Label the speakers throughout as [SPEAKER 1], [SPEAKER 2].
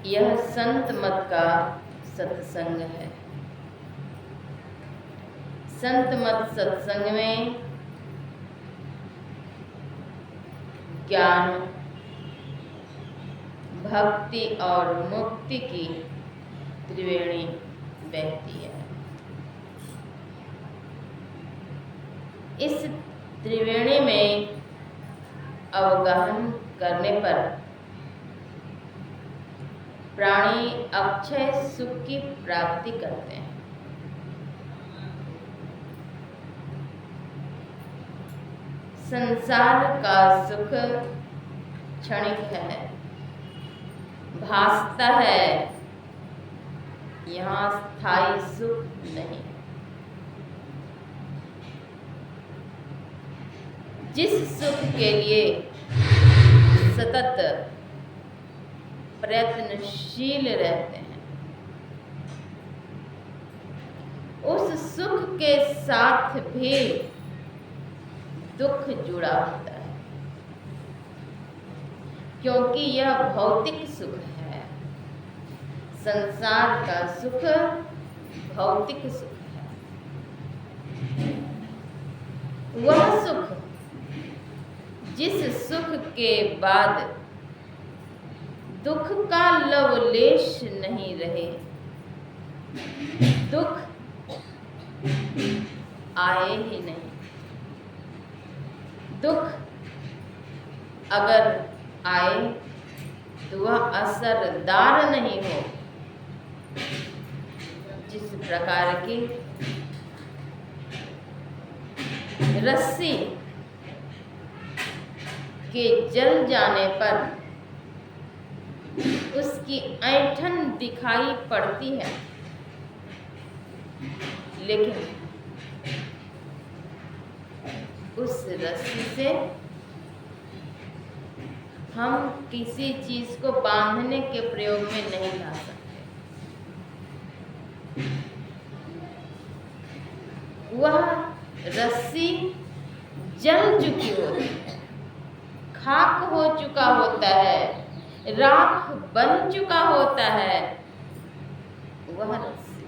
[SPEAKER 1] यह संत मत का सत्संग है। संत मत सत्संग में ज्ञान, भक्ति और मुक्ति की त्रिवेणी बहती है। इस त्रिवेणी में अवगाहन करने पर प्राणी अक्षय सुख की प्राप्ति करते हैं। संसार का सुख क्षणिक है, भासता है, यहाँ स्थायी सुख नहीं। जिस सुख के लिए सतत प्रयत्नशील रहते हैं, उस सुख के साथ भी दुख जुड़ा होता है, क्योंकि यह भौतिक सुख है। संसार का सुख भौतिक सुख है। वह सुख जिस सुख के बाद दुख का लवलेश नहीं रहे, दुख आए ही नहीं। दुख अगर आए तो वह असरदार नहीं हो। जिस प्रकार की रस्सी के जल जाने पर उसकी ऐंठन दिखाई पड़ती है, लेकिन उस रस्सी से हम किसी चीज को बांधने के प्रयोग में नहीं ला सकते। वह रस्सी जल चुकी होती है, खाक हो चुका होता है, राख बन चुका होता है। वह रस्सी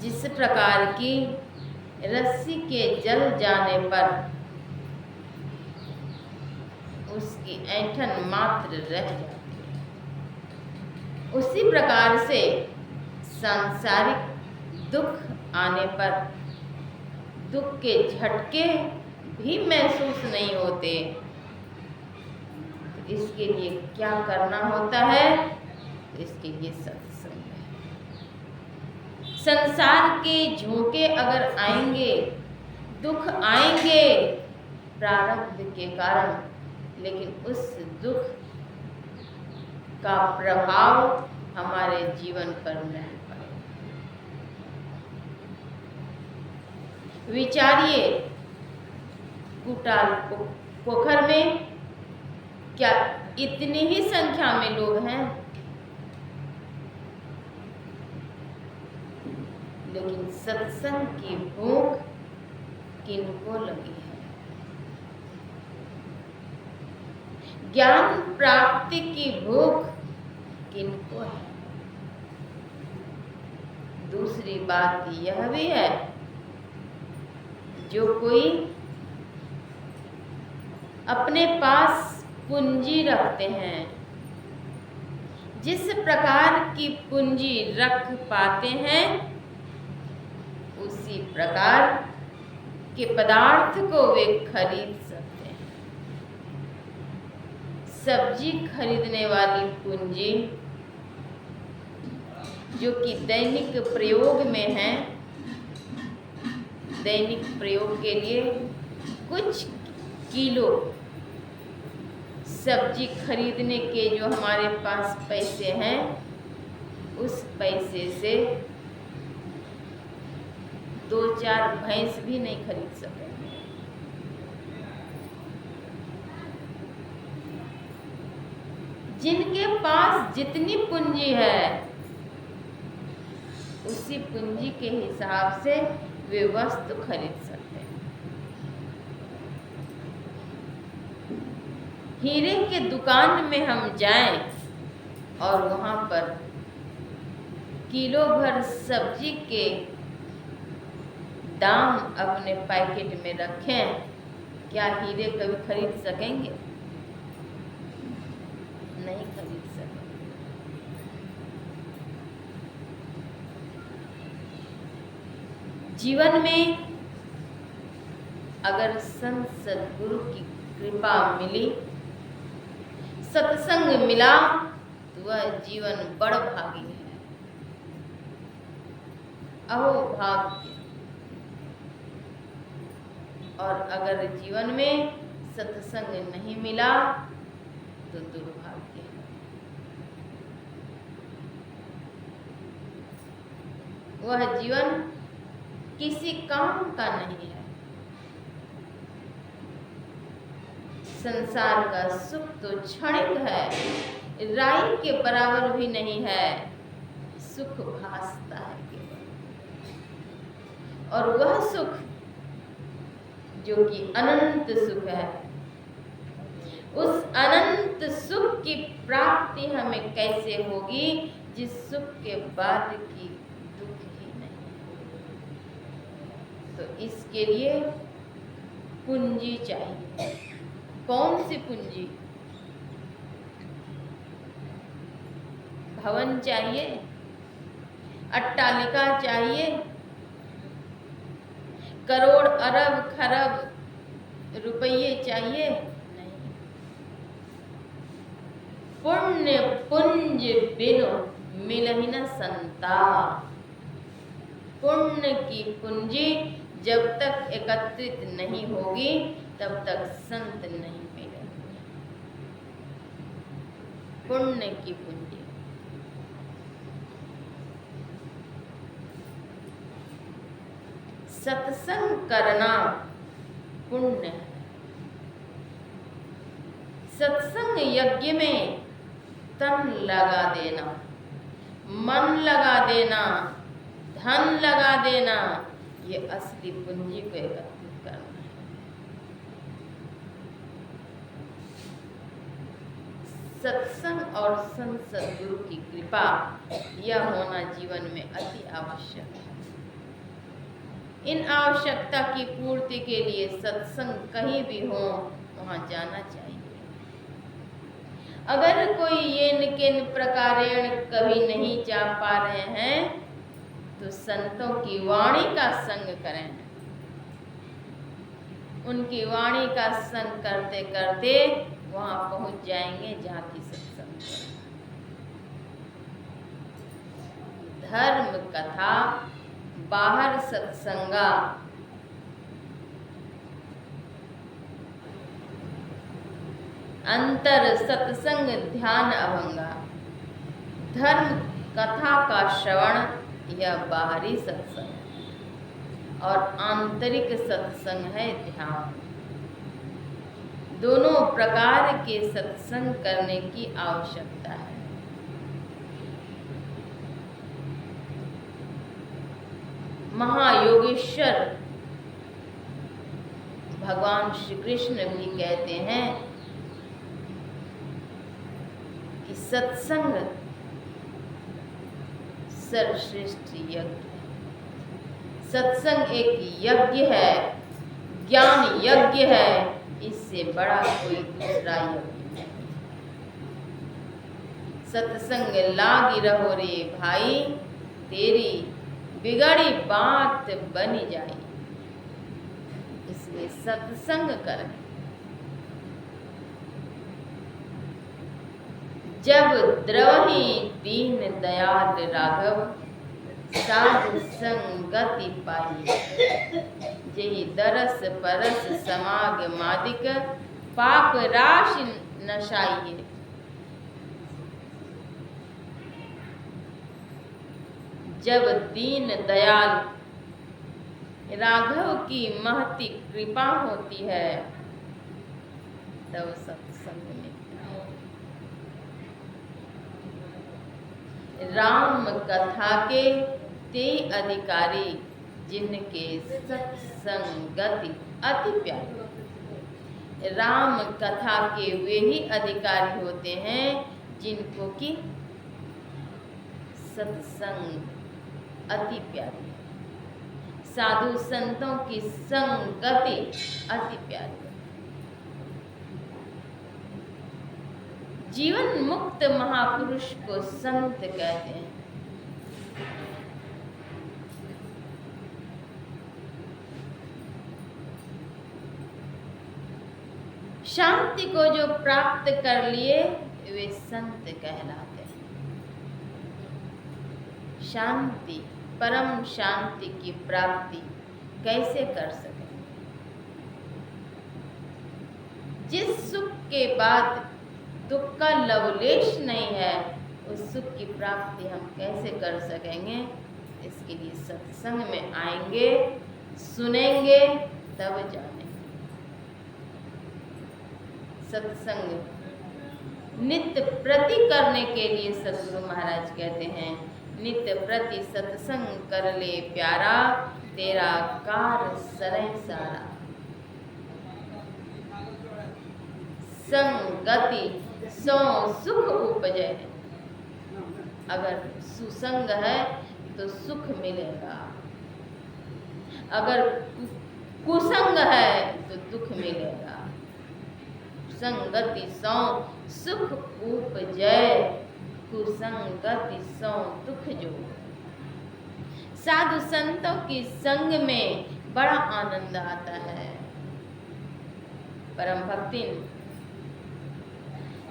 [SPEAKER 1] जिस प्रकार की रस्सी के जल जाने पर उसकी ऐंठन मात्र रह जाती है, उसी प्रकार से सांसारिक दुख आने पर दुख के झटके भी महसूस नहीं होते। तो इसके लिए क्या करना होता है? इसके लिए सत्संग है। संसार के झोंके अगर आएंगे, दुख आएंगे प्रारब्ध के कारण, लेकिन उस दुख का प्रभाव हमारे जीवन पर नहीं पड़े। विचारिए, कुटाल पोखर में क्या इतनी ही संख्या में लोग हैं, लेकिन सत्संग की भूख किनको लगी है? ज्ञान प्राप्ति की भूख किनको है? दूसरी बात यह भी है, जो कोई अपने पास पूंजी रखते हैं, जिस प्रकार की पूंजी रख पाते हैं, उसी प्रकार के पदार्थ को वे खरीद सकते हैं। सब्जी खरीदने वाली पूंजी जो कि दैनिक प्रयोग में है, दैनिक प्रयोग के लिए कुछ किलो सब्जी खरीदने के जो हमारे पास पैसे हैं, उस पैसे से 2-4 भैंस भी नहीं खरीद सकते। जिनके पास जितनी पूंजी है, उसी पूंजी के हिसाब से वे वस्तु खरीद सकते हैं। हीरे के दुकान में हम जाएं और वहाँ पर किलो भर सब्जी के दाम अपने पैकेट में रखें, क्या हीरे कभी खरीद सकेंगे? नहीं खरीद सकेंगे। जीवन में अगर संत सद्गुरु की कृपा मिली, सत्संग मिला, तो वह जीवन बड़ भागी है। अहो भाग्य। और अगर जीवन में सत्संग नहीं मिला तो दुर्भाग्य है। वह जीवन किसी काम का नहीं है। संसार का सुख तो क्षणिक है, राई के बराबर भी नहीं है, सुख भासता है केवल। और वह सुख जो कि अनंत सुख है, उस अनंत सुख की प्राप्ति हमें कैसे होगी जिस सुख के बाद की दुख ही नहीं। तो इसके लिए पूंजी चाहिए। कौन सी पूंजी? भवन चाहिए, अट्टालिका चाहिए, करोड़ अरब खरब रुपये चाहिए? नहीं। पुण्य पुंज बिनु मिलहि न संता। पुण्य की पूंजी जब तक एकत्रित नहीं होगी तब तक संत नहीं मिलेंगे। पुण्य की पूंजी। सत्संग करना पुण्य है। सत्संग यज्ञ में तन लगा देना, मन लगा देना, धन लगा देना, ये असली पूंजी को एकत्रित करना है। सत्संग और संत सद्गुरु की कृपा यह होना जीवन में अति आवश्यक है। इन आवश्यकता की पूर्ति के लिए सत्संग कहीं भी हो वहां जाना चाहिए। अगर कोई येन केन प्रकारेण कभी नहीं जा पा रहे हैं तो संतों की वाणी का संग करें। उनकी वाणी का संग करते करते वहां पहुंच जाएंगे जहाँ की सत्संग। धर्म कथा बाहर सत्संगा, अंतर सत्संग ध्यान अभंगा। धर्म कथा का श्रवण यह बाहरी सत्संग और आंतरिक सत्संग है ध्यान। दोनों प्रकार के सत्संग करने की आवश्यकता है। महायोगेश्वर भगवान श्री कृष्ण भी कहते हैं कि सत्संग सर्वश्रेष्ठ यज्ञ है। सत्संग एक यज्ञ है, ज्ञान यज्ञ है, इससे बड़ा कोई दूसरा यज्ञ नहीं। सत्संग लागी रहो रे भाई, तेरी बिगड़ी बात बनी जाए। इसलिए सत्संग करें। जब द्रवही दीन दयाल राघव, साध संगति पाई। जेहि दरस परस समाग मादिक, पाप राशि नशाइए। जब दीन दयाल राघव की महती कृपा होती है तब सत्संग में राम कथा के ते अधिकारी, जिनके सत्संगति अति प्यारी। राम कथा के वे ही अधिकारी होते हैं जिनको कि सत्संग अति प्यारी है, साधु संतों की संगति अति प्यारी है। जीवन मुक्त महापुरुष को संत कहते हैं। शांति को जो प्राप्त कर लिए वे संत कहलाते हैं। शांति, परम शांति की प्राप्ति कैसे कर सकें? जिस सुख के बाद दुख का लवलेश नहीं है, उस सुख की प्राप्ति हम कैसे कर सकेंगे? इसके लिए सत्संग में आएंगे, सुनेंगे, तब जानेंगे। सत्संग नित्य प्रति करने के लिए सद्गुरु महाराज कहते हैं, नित्य प्रति सत्संग कर ले प्यारा, तेरा कार सरे सारा। संगति सो सुख उपजे। अगर सुसंग है तो सुख मिलेगा, अगर कुसंग है तो दुख मिलेगा। संगति सो सुख उपजे, कुसंगति सो दुख जो। साधु संतों की संग में बड़ा आनंद आता है। परम भक्ति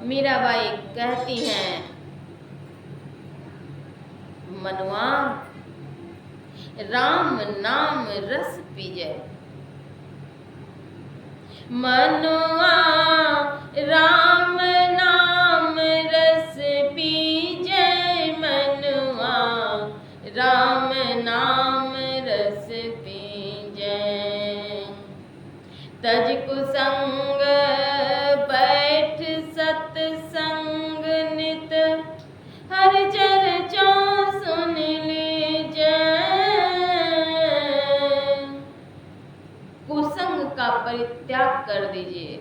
[SPEAKER 1] मीराबाई कहती हैं, मनुआ राम नाम रस पीजे। मनुआ राम नाम रस पीजे, मनुआ राम नाम रस पीजे। तज कुसंग बैठ सत्संग नित, हर चर्चा सुन लीजे। कुसंग का परित्याग कर दीजिए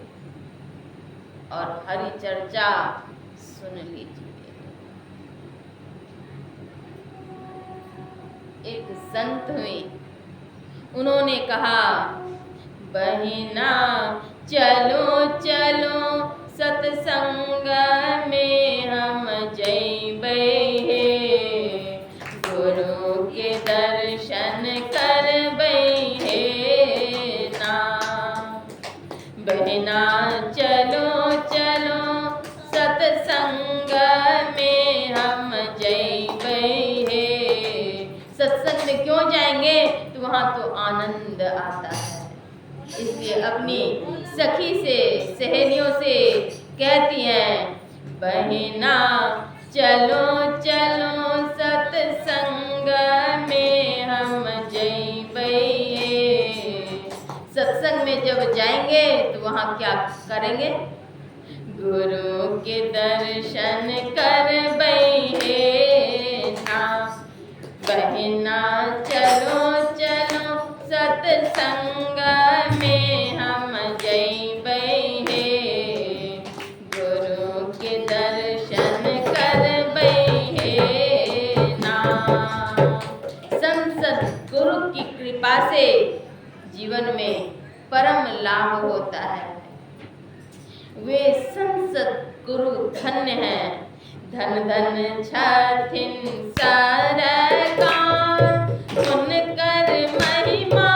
[SPEAKER 1] और हरि चर्चा सुन लीजिए। एक संत हुई, उन्होंने कहा, बहिना चलो चलो सत्संग में हम जइबै हे, गुरु के दर्शन करबै हे ना। बहिना चलो चलो सत्संग में हम जइबै हे। सत्संग में क्यों जाएंगे? तो वहाँ तो आनंद आता है। इसलिए अपनी सखी से, सहेलियों से कहती हैं, बहिना चलो चलो सत्संग में हम जइबै। सत्संग में जब जाएंगे तो वहाँ क्या करेंगे? गुरु के दर्शन करबै हे ना। बहिना चलो चलो सत्संग में हम जइबै हे, गुरु के दर्शन करबै हे ना। संसद गुरु की कृपा से जीवन में परम लाभ होता है। वे संसद गुरु धन्य हैं। धन धन छथिन सरकार, उनकर महिमा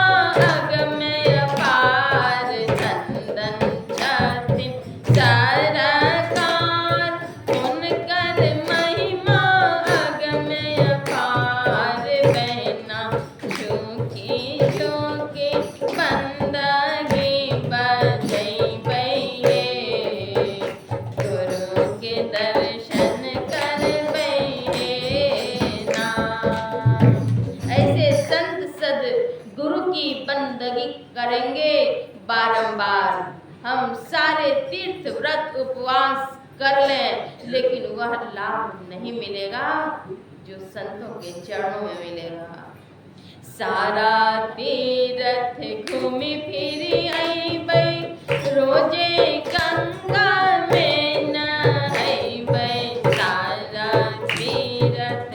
[SPEAKER 1] अगम अपार। धन धन छथिन सरकार, उनकर महिमा अगम अपार। बहना झूठी लोके बंदगी बजइबै हे, गुरु के दर्शन करबै हे ना। ऐसे संत सद गुरु की बंदगी करेंगे बारंबार। हम सारे तीर्थ व्रत उपवास कर लें, लेकिन वह लाभ नहीं मिलेगा जो संतों के चरणों में मिलेगा। सारा तीरथ घूमी फिरी अइबै, रोजे गंगा में नहैबै। सारा तीरथ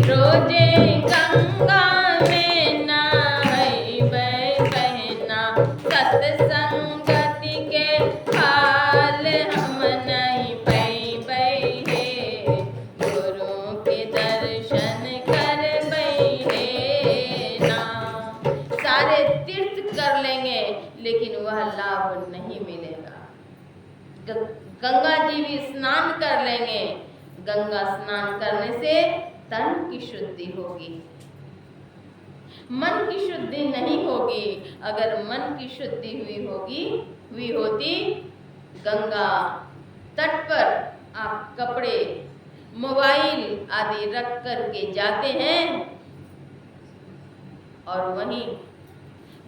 [SPEAKER 1] रोजे गंगा में नहैबै, बहना सत्संगति के हाल हम नहीं पैबै हे। गुरु के दर्शन करबै हे ना। सारे तीर्थ कर लेंगे लेकिन वह लाभ नहीं मिलेगा। गंगा जी भी स्नान कर लेंगे, गंगा स्नान करने से तन की शुद्धि होगी, मन की शुद्धि नहीं होगी। अगर मन की शुद्धि हुई होती, गंगा तट पर आप कपड़े, मोबाइल आदि रख करके जाते हैं और वहीं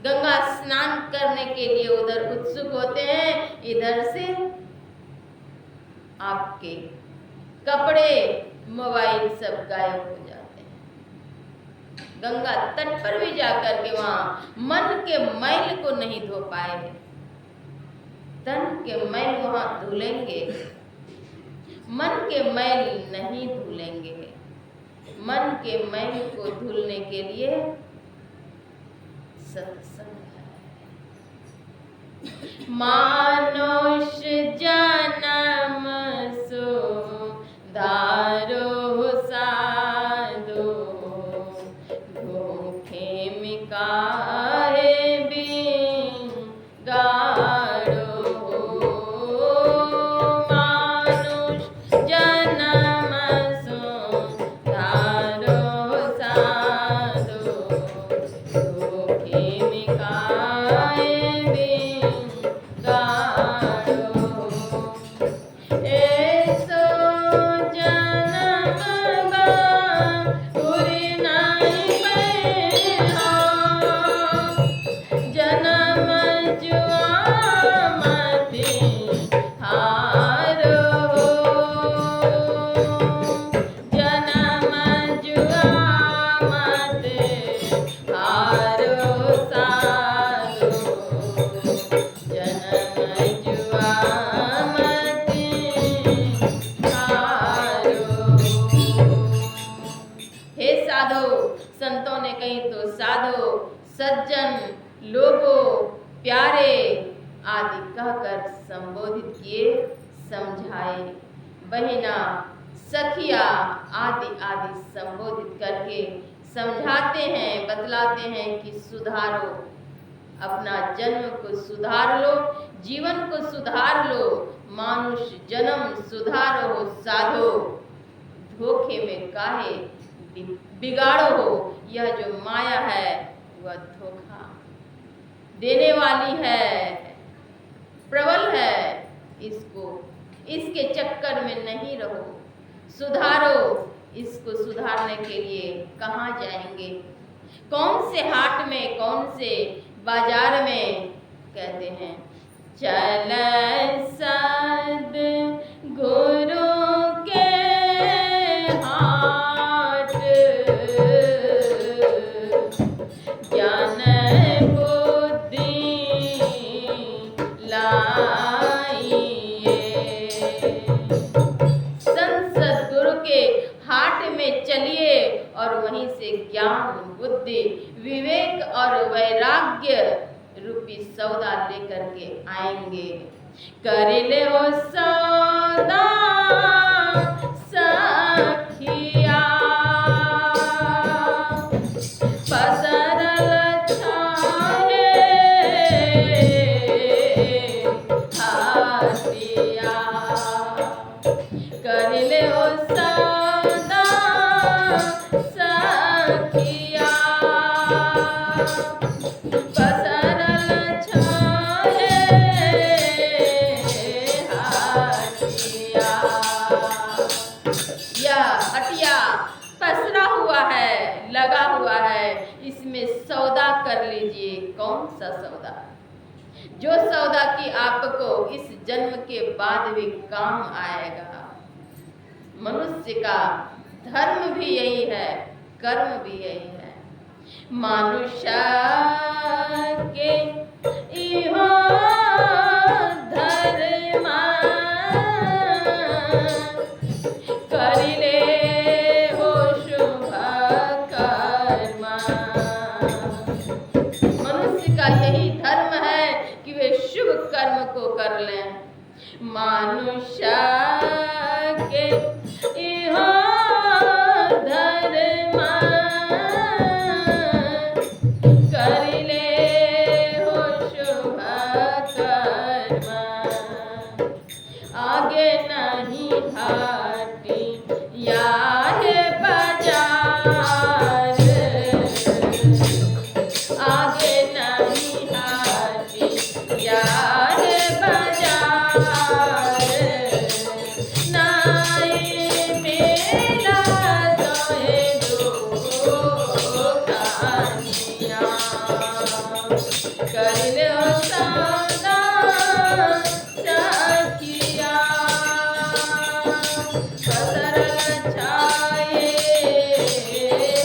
[SPEAKER 1] गंगा स्नान करने के लिए उधर उत्सुक होते हैं, इधर से आपके कपड़े, मोबाइल सब गायब हो जाते हैं। गंगा तट पर भी जाकर के वहां मन के मैल को नहीं धो पाए, तन के मैल वहां धुलेंगे, मन के मैल नहीं धुलेंगे। मन के मैल को धुलने के लिए सत्संग है। मानुष जन्म सुधारो साधो, भूखे मिकाहे बिन गाड़ो। मानुष जन्म सुधारो साधो, भूखे मिकाहे बिन गाड़ो। ऐसो जन्म बहुरी नहीं पैलो, जन्म जुआ मति हारो। जन्म जुआ मति हारो साधो, जन्म जुआ मति हारो। हे साधो, संतों ने कही तो साधो, सज्जन, लोगों, प्यारे आदि कहकर संबोधित किए, समझाए। बहिना, सखिया आदि आदि संबोधित करके समझाते हैं, बतलाते हैं कि सुधारो, अपना जन्म को सुधार लो, जीवन को सुधार लो, मानुष जन्म सुधारो साधो, धोखे में काहे बिगाड़ो हो। यह जो माया है वह धोखा देने वाली है, प्रबल है। इसके चक्कर में नहीं रहो, सुधारो। इसको सुधारने के लिए कहाँ जाएंगे, कौन से हाट में, कौन से बाजार में? कहते हैं चल सद गुरु के हाट, ज्ञान बुद्धि लाइए। संत सद्गुरु के हाट में चलिए और वहीं से ज्ञान, बुद्धि, विवेक और वैराग्य रूपी सौदा लेकर के आएंगे। कर ले हो सौदा सखिया, पसरल छाहे हाथिया। कर ले हो सौदा सखिया, पसरल छाहे हाथिया। यह हटिया पसरा हुआ है, लगा हुआ है, इसमें सौदा कर लीजिए। कौन सा सौदा? जो सौदा कि आपको इस जन्म के बाद भी काम आएगा। मनुष्य का धर्म भी यही है, कर्म भी यही है। मनुष्य के इहो धर्म करिले हो शुभ कर्म। मनुष्य का यही धर्म है कि वे शुभ कर्म को कर लें। मनुष्य के इहो धर्म करिले हो शुभ कर्म। आगे नहीं हाटी या है बाजार, आगे नहीं हाटी या है बाजार, नाई मेला दोहे दुकानिया, कर लो सौदा सखिया, कसर छाए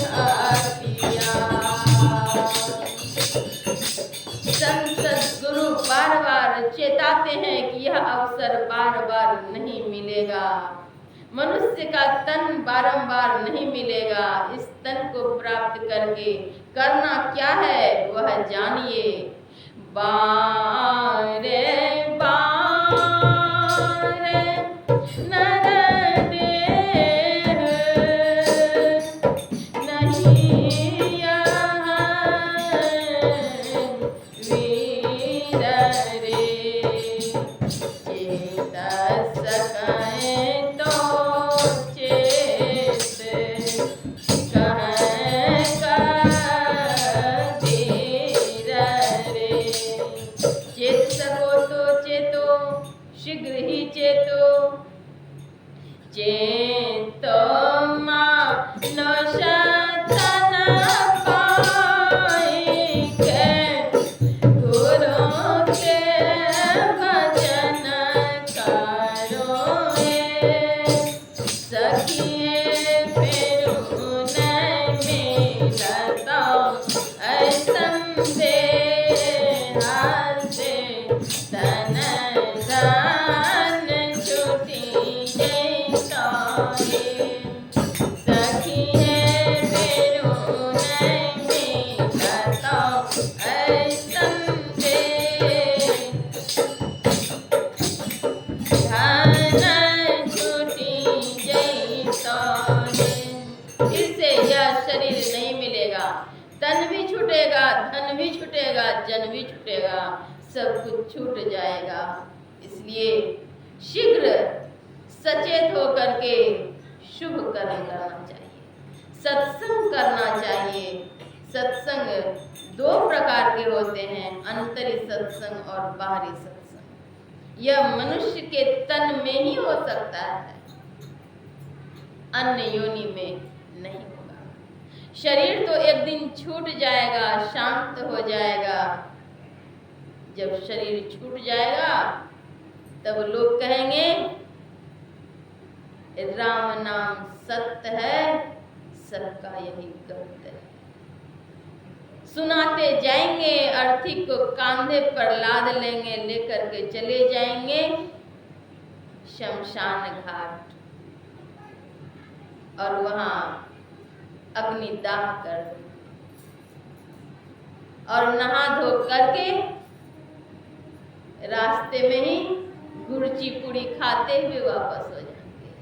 [SPEAKER 1] हाथिया। संत सद्गुरु बार बार चेताते हैं कि यह अवसर बार बार नहीं मिलेगा। मनुष्य का तन बारंबार नहीं मिलेगा। इस तन को प्राप्त करके करना क्या है वह जानिए। बारे बारे नर देह नहीं यहाँ वीर रे, चेत सकें तो चेत कहें कबीर रे। चेत सको तो चेतो, शीघ्र ही चेतो। चेतो मानुष तन पाइके, गुरु के भजन करो हे। सखिए फिरू नहीं मिलता ऐसन देहाते, तन दान छुटी जैसा हे। सखिए फिरू नहीं मिलता ऐसन देहान छुटी जैसा हे। फिर से यह शरीर नहीं मिलेगा, तन भी छूटेगा, धन भी छूटेगा, जन भी छूटेगा, सब कुछ छूट जाएगा। इसलिए शीघ्र सचेत होकर के शुभ कर्म करना चाहिए, सत्संग करना चाहिए। सत्संग दो प्रकार के होते हैं, अंतरी सत्संग और बाहरी सत्संग। यह मनुष्य के तन में ही हो सकता है, अन्य योनि में नहीं होगा। शरीर तो एक दिन छूट जाएगा, शांत हो जाएगा। जब शरीर छूट जाएगा तब लोग कहेंगे राम नाम सत्य है, सबका यही गंत है। सुनाते जाएंगे, अर्थी को कांधे पर लाद लेंगे, लेकर के चले जाएंगे शमशान घाट और वहां अग्निदाह कर और नहा धो करके रास्ते में ही गुड़ची पूड़ी खाते हुए वापस हो जाएंगे।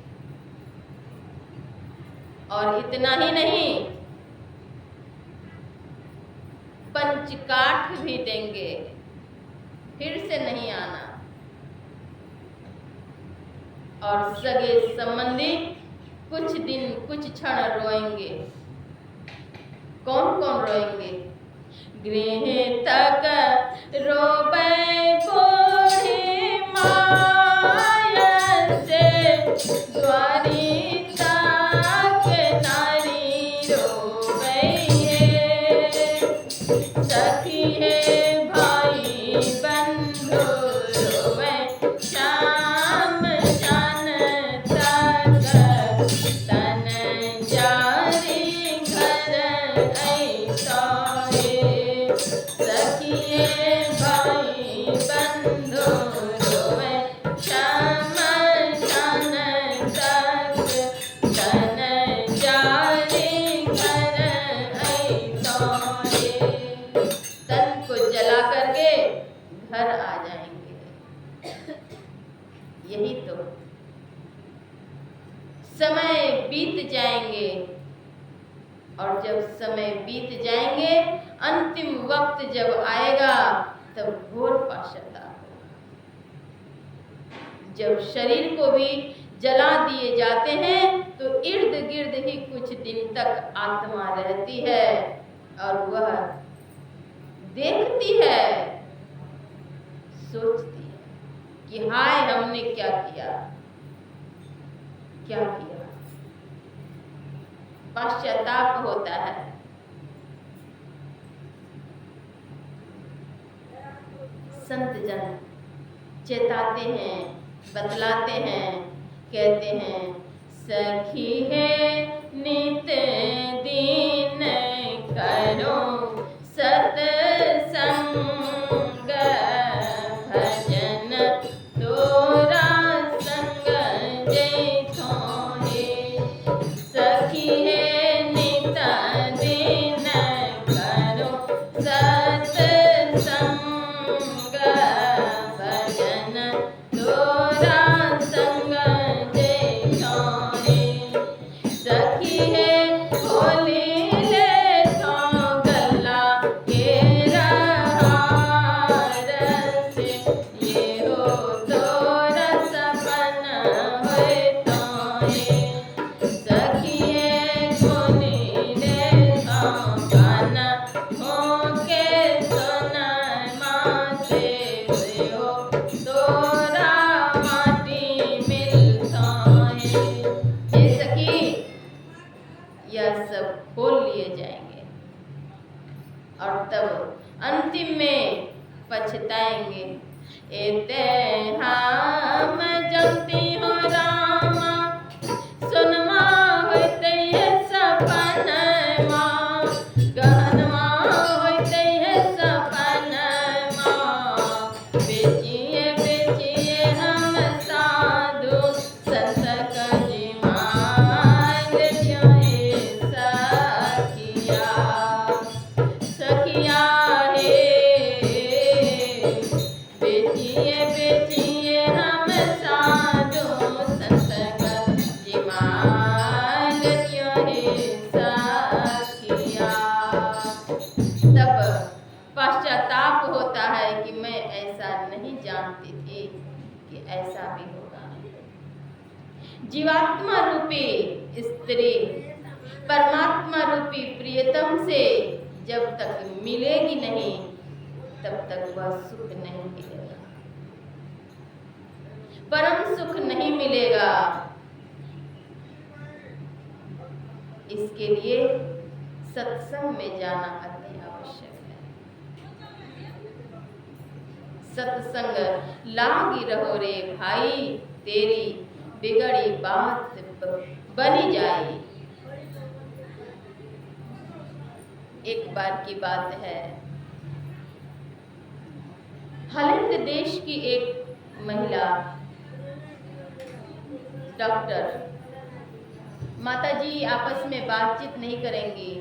[SPEAKER 1] और इतना ही नहीं, पंचकाठ भी देंगे, फिर से नहीं आना। और सगे संबंधी कुछ दिन कुछ क्षण रोएंगे। कौन कौन रोएंगे? गृह तक रोबे बूढ़ी माया से, द्वारी तक नारी रोबे सखी है, भाई बंधु रोबे शाम जान तक, तन जारी घर यही तो समय बीत जाएंगे, और जब समय बीत जाएंगे, अंतिम वक्त जब आएगा तब घोर पश्चाताप होगा। जब शरीर को भी जला दिए जाते हैं तो इर्द गिर्द ही कुछ दिन तक आत्मा रहती है और वह देखती है, सोचती है कि हाय हमने क्या किया, क्या किया। पश्चाताप होता है। संत जन चेताते हैं, बतलाते हैं, कहते हैं सखी है नित दिन करो सत्संग भजन तोरा संग जैठो है। सखी है नित दिन करो सत्संग भजन तोरा संग जैठो है। सखी है खोली ले तो गला केरा हार से, ये हो तोरा सपन होए तो है। सखी है खोली ले तो गाना होके सुना माते से, हो तोरा माटी मिलता है। ये सखी यह सब खोल लिए जाएंगे और तब अंतिम में पछताएंगे। एते हम जमती हो रामा सुनमा होते है सपन माँ, गहनवा होते है सपन माँ। बेचिए बेचिए हम साधु संत कजी मांग जाए सखिया। सखिया हे बेचिए बेचिए हम साधु संत कजी मांग जाए सखिया। तब पश्चाताप होता है कि मैं ऐसा नहीं जानती थी कि ऐसा भी होगा। जीवात्मा रूपी स्त्री परमात्मा रूपी प्रियतम से जब तक मिलेगी नहीं तब तक वह सुख नहीं मिलेगा, परम सुख नहीं मिलेगा। इसके लिए सत्संग में जाना अति आवश्यक है। सत्संग लागी रहो रे भाई, तेरी बिगड़ी बात बनी जाए। एक बार की बात है, हॉलैंड देश की एक महिला डॉक्टर, माताजी आपस में बातचीत नहीं करेंगी,